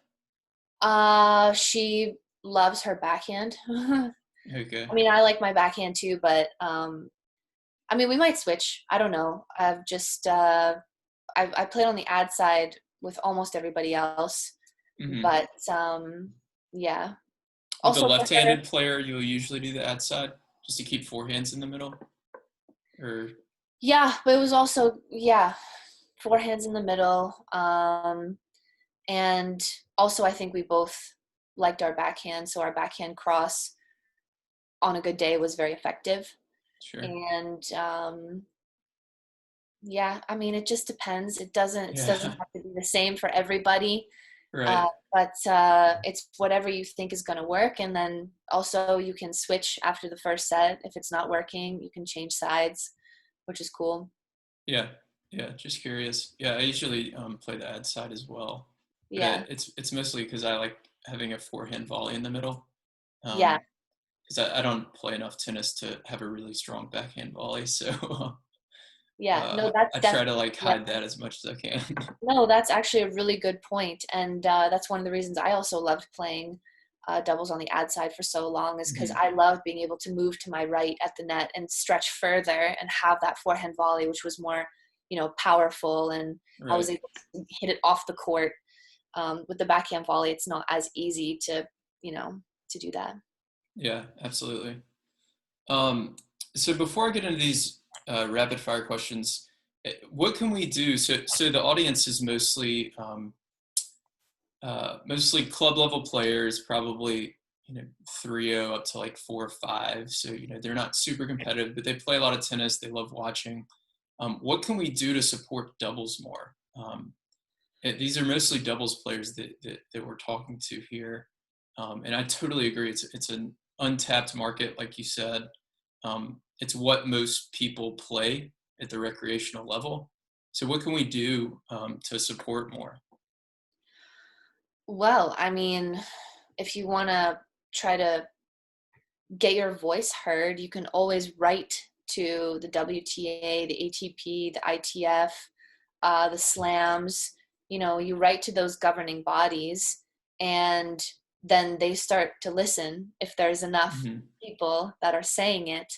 S2: She loves her backhand. I
S1: Okay.
S2: mean, I like my backhand too, but I mean, we might switch. I don't know. I've just I played on the ad side with almost everybody else,
S1: Hmm.
S2: but yeah.
S1: With the
S2: Also for her,
S1: left-handed player, you'll usually do the ad side just to keep forehands in the middle, or
S2: yeah, but it was also yeah, forehands in the middle, and also I think we both liked our backhand, so our backhand cross on a good day was very effective,
S1: sure.
S2: and yeah, I mean, it just depends. It doesn't
S1: Yeah.
S2: have to be the same for everybody.
S1: Right.
S2: But it's whatever you think is going to work. And then also you can switch after the first set. If it's not working, you can change sides, which is cool.
S1: Yeah. Yeah. Just curious. Yeah. I usually play the ad side as well, but
S2: Yeah.
S1: it's mostly because I like having a forehand volley in the middle.
S2: Yeah.
S1: Because I don't play enough tennis to have a really strong backhand volley, so
S2: Yeah. No, that's
S1: I try
S2: definitely,
S1: to like
S2: yeah.
S1: hide that as much as I can.
S2: No, that's actually a really good point. And that's one of the reasons I also loved playing doubles on the ad side for so long is because
S1: Hmm.
S2: I loved being able to move to my right at the net and stretch further and have that forehand volley, which was more, powerful. And I was
S1: Right.
S2: able to hit it off the court. With the backhand volley, it's not as easy to do that.
S1: Yeah, absolutely. Um, so before I get into these rapid fire questions, what can we do? So the audience is mostly club level players, probably 3-0 up to like 4 or 5. So they're not super competitive, but they play a lot of tennis. They love watching. What can we do to support doubles more? These are mostly doubles players that we're talking to here, and I totally agree. It's an untapped market, like you said. It's what most people play at the recreational level. So what can we do to support more?
S2: Well, I mean, if you want to try to get your voice heard, you can always write to the WTA, the ATP, the ITF, the slams. You write to those governing bodies, and then they start to listen if there's enough
S1: Hmm.
S2: people that are saying it.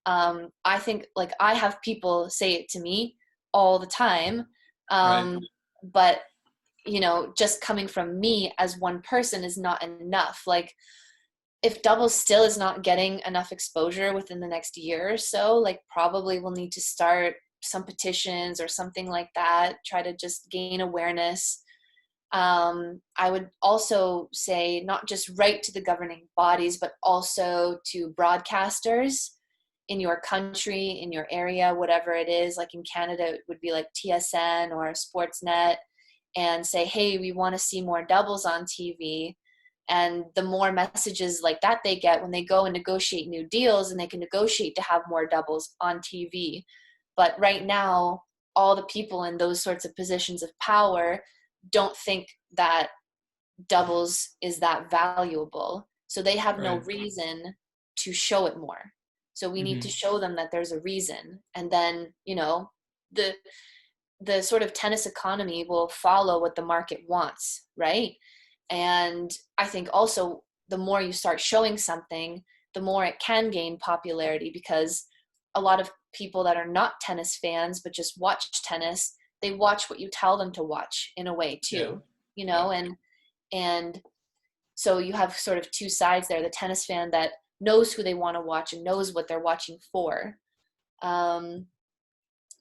S2: I think, like, I have people say it to me all the time,
S1: Right.
S2: but just coming from me as one person is not enough. Like, if doubles still is not getting enough exposure within the next year or so, like, probably we'll need to start some petitions or something like that, try to just gain awareness. I would also say not just write to the governing bodies, but also to broadcasters in your country, in your area, whatever it is. Like in Canada, it would be like TSN or Sportsnet, and say, hey, we want to see more doubles on TV. And the more messages like that they get when they go and negotiate new deals, and they can negotiate to have more doubles on TV. But right now, all the people in those sorts of positions of power don't think that doubles is that valuable. So they have no
S1: Right.
S2: reason to show it more. So we need to
S1: Hmm.
S2: show them that there's a reason. And then, the the sort of tennis economy will follow what the market wants, right? And I think also the more you start showing something, the more it can gain popularity, because a lot of people that are not tennis fans but just watch tennis, they watch what you tell them to watch in a way
S1: Yeah.
S2: too,
S1: Yeah.
S2: and so you have sort of two sides there: the tennis fan that knows who they want to watch and knows what they're watching for. um,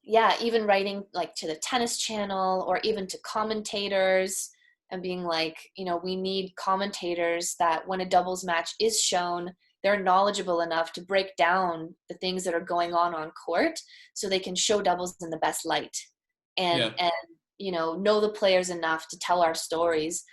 S2: yeah, even writing like to the tennis channel or even to commentators and being like, we need commentators that when a doubles match is shown, they're knowledgeable enough to break down the things that are going on court, so they can show doubles in the best light, and
S1: Yeah.
S2: know the players enough to tell our stories.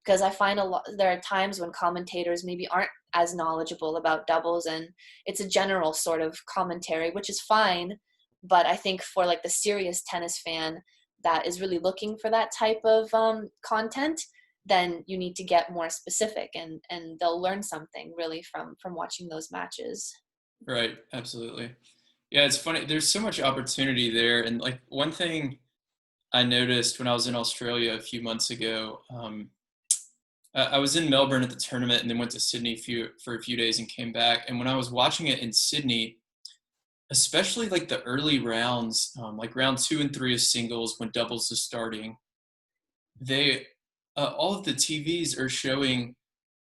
S2: Because I find there are times when commentators maybe aren't as knowledgeable about doubles, and it's a general sort of commentary, which is fine. But I think for like the serious tennis fan, that is really looking for that type of content, then you need to get more specific, and they'll learn something really from watching those matches.
S1: Right. Absolutely. Yeah, it's funny. There's so much opportunity there. And like one thing I noticed when I was in Australia a few months ago, I was in Melbourne at the tournament and then went to Sydney for a few days and came back. And when I was watching it in Sydney, especially like the early rounds, like round 2 and 3 of singles when doubles is starting, they all of the TVs are showing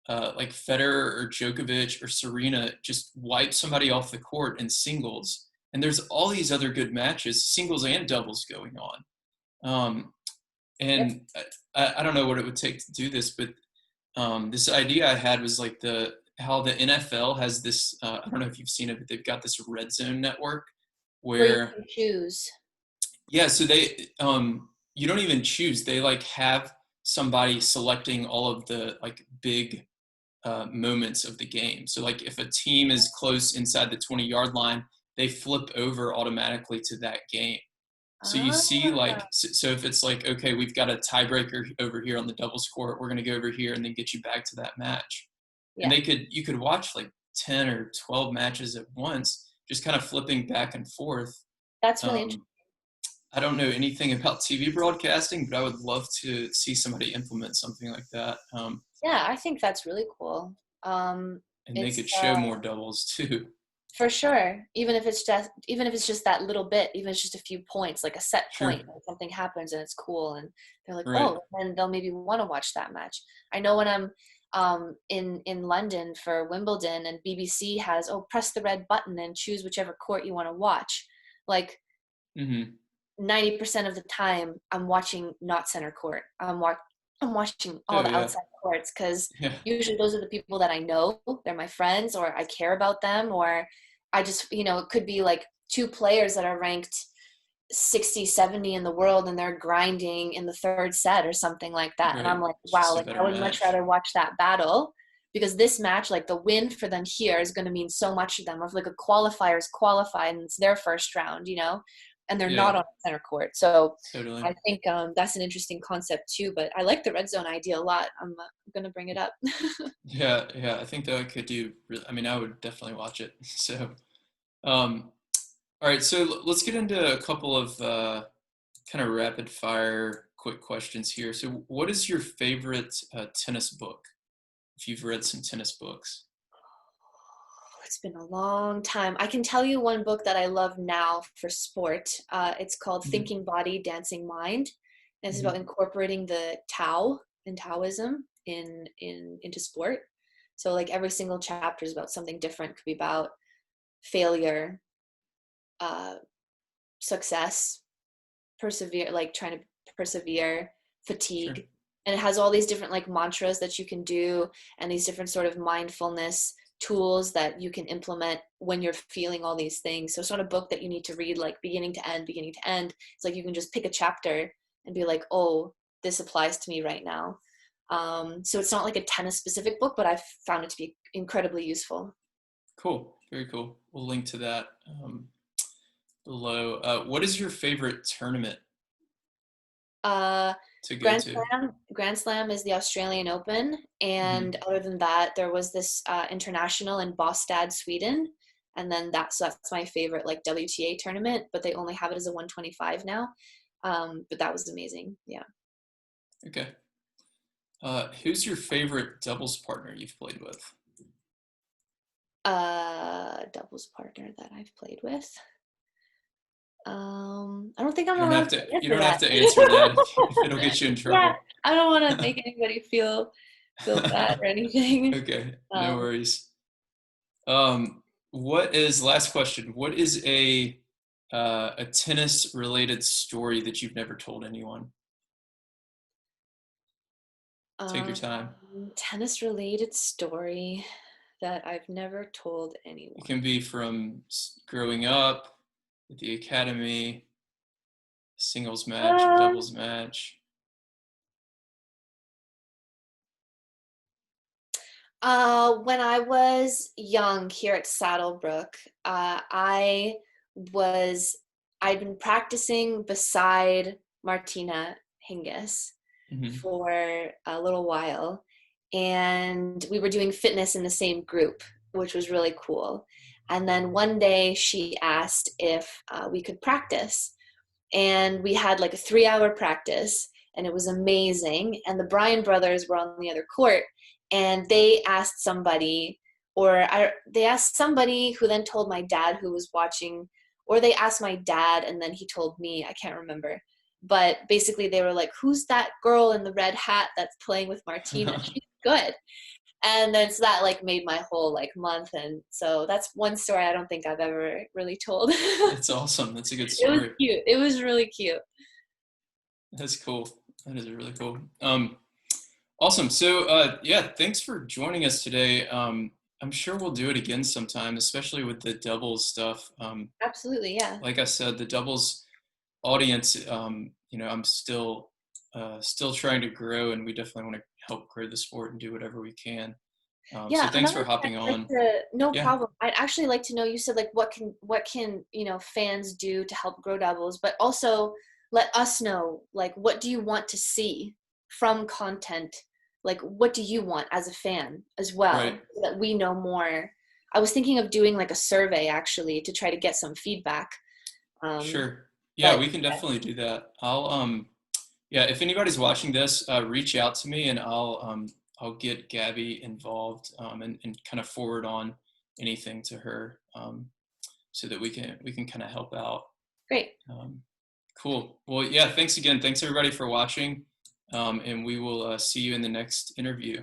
S1: like Federer or Djokovic or Serena just wipe somebody off the court in singles, and there's all these other good matches, singles and doubles going on.
S2: Yep.
S1: And I don't know what it would take to do this, but this idea I had was like how the NFL has this. I don't know if you've seen it, but they've got this red zone network
S2: Where you
S1: where
S2: can choose.
S1: yeah, so they you don't even choose. They like have somebody selecting all of the like big moments of the game. So like if a team is close inside the 20-yard line, they flip over automatically to that game. So you see
S2: Ah,
S1: like so if it's like, okay, we've got a tiebreaker over here on the doubles court, we're going to go over here and then get you back to that match. And
S2: yeah,
S1: you could watch like 10 or 12 matches at once, just kind of flipping back and forth.
S2: that's really interesting.
S1: um, I don't know anything about TV broadcasting, but I would love to see somebody implement something like that,
S2: Yeah, I think that's really cool.
S1: and make
S2: It's
S1: it show more doubles too.
S2: for sure. Even if it's just that little bit, even if it's just a few points, like a set
S1: Sure.
S2: point, and something happens and it's cool, and they're like,
S1: Right.
S2: oh, and they'll maybe want to watch that match. I know when I'm in London for Wimbledon, and BBC has, oh, press the red button and choose whichever court you want to watch. Like
S1: Mm-hmm.
S2: 90% of the time, I'm watching not center court. I'm watching all
S1: Oh
S2: the
S1: yeah.
S2: outside courts, because
S1: Yeah.
S2: usually those are the people that I know. They're my friends, or I care about them, or I just, it could be like two players that are ranked 60, 70 in the world, and they're grinding in the third set or something like that. And
S1: Right.
S2: I'm like,
S1: It's
S2: wow,
S1: just a
S2: like
S1: better
S2: I would much
S1: match.
S2: rather watch that battle, because this match, like the win for them here is going to mean so much to them. Or if like a qualifier's qualified and it's their first round, and they're
S1: Yeah.
S2: not on center court. So
S1: Totally.
S2: I think that's an interesting concept too, but I like the red zone idea a lot. I'm going to bring it up.
S1: Yeah. Yeah. I think that I could do. I mean, I would definitely watch it. So, um, all right. So let's get into a couple of kind of rapid fire, quick questions here. So, what is your favorite tennis book? If you've read some tennis books.
S2: It's been a long time. I can tell you one book that I love now for sport. It's called
S1: Mm-hmm.
S2: Thinking Body, Dancing Mind. And it's about
S1: Mm-hmm.
S2: incorporating the Tao and Taoism into sport. So like every single chapter is about something different. It could be about failure, uh, success, persevere, like trying to persevere,
S1: Sure.
S2: fatigue. And it has all these different like mantras that you can do, and these different sort of mindfulness tools that you can implement when you're feeling all these things. So it's not a book that you need to read like beginning to end, beginning to end. It's like you can just pick a chapter and be like, oh, this applies to me right now. So it's not like a tennis specific book, but I've found it to be incredibly useful.
S1: Cool. Very cool. We'll link to that below. What is your favorite tournament
S2: Uh,
S1: to go
S2: Grand
S1: to?
S2: Slam, Grand Slam is the Australian Open, and
S1: Mm-hmm.
S2: other than that, there was this international in Båstad, Sweden, and then that's my favorite like WTA tournament, but they only have it as a 125 now. But that was amazing. Yeah.
S1: Okay. Who's your favorite doubles partner you've played with?
S2: Doubles partner that I've played with. I don't think I'm
S1: You don't have
S2: allowed to
S1: to. You
S2: answer
S1: don't have
S2: that.
S1: to answer that if it'll get you in
S2: Yeah,
S1: trouble.
S2: I don't want to make anybody feel bad or anything.
S1: Okay. No
S2: Um,
S1: worries. What is last question? What is a tennis related story that you've never told anyone? Take your
S2: Um,
S1: time.
S2: tennis related story that I've never told
S1: It
S2: anyone.
S1: can be from growing up at the academy, singles match, a
S2: Um,
S1: doubles match.
S2: when I was young here at Saddlebrook, uh, I was I'd been practicing beside Martina Hingis
S1: Hmm.
S2: for a little while, and we were doing fitness in the same group, which was really cool. And then one day she asked if we could practice, and we had like a 3-hour practice, and it was amazing. And the Bryan brothers were on the other court, and they asked somebody, they asked somebody who then told my dad who was watching, or they asked my dad and then he told me, I can't remember. But basically they were like, who's that girl in the red hat that's playing with Martina? She's good. And then so that like made my whole like month. And so that's one story I don't think I've ever really told.
S1: That's awesome. That's a good
S2: It was
S1: story.
S2: cute. It was really cute.
S1: That's cool. That is really cool. Awesome. So, yeah, thanks for joining us today. I'm sure we'll do it again sometime, especially with the doubles stuff.
S2: Absolutely, yeah.
S1: Like I said, the doubles audience, I'm still trying to grow, and we definitely want to help grow the sport and do whatever we can. So
S2: Yeah,
S1: thanks for
S2: another thing
S1: hopping
S2: I'd like
S1: on.
S2: to, no
S1: Yeah,
S2: problem. I'd actually like to know, you said like what can, fans do to help grow doubles, but also let us know like what do you want to see from content? Like what do you want as a fan as well,
S1: right.
S2: so that we know more. I was thinking of doing like a survey actually to try to get some feedback. Um,
S1: Sure. Yeah,
S2: but
S1: we can definitely do that. Yeah, if anybody's watching this, reach out to me and I'll get Gabby involved, and kind of forward on anything to her, so that we can kind of help out.
S2: great.
S1: Um, cool. Well, yeah, thanks again. Thanks everybody for watching. And we will see you in the next interview.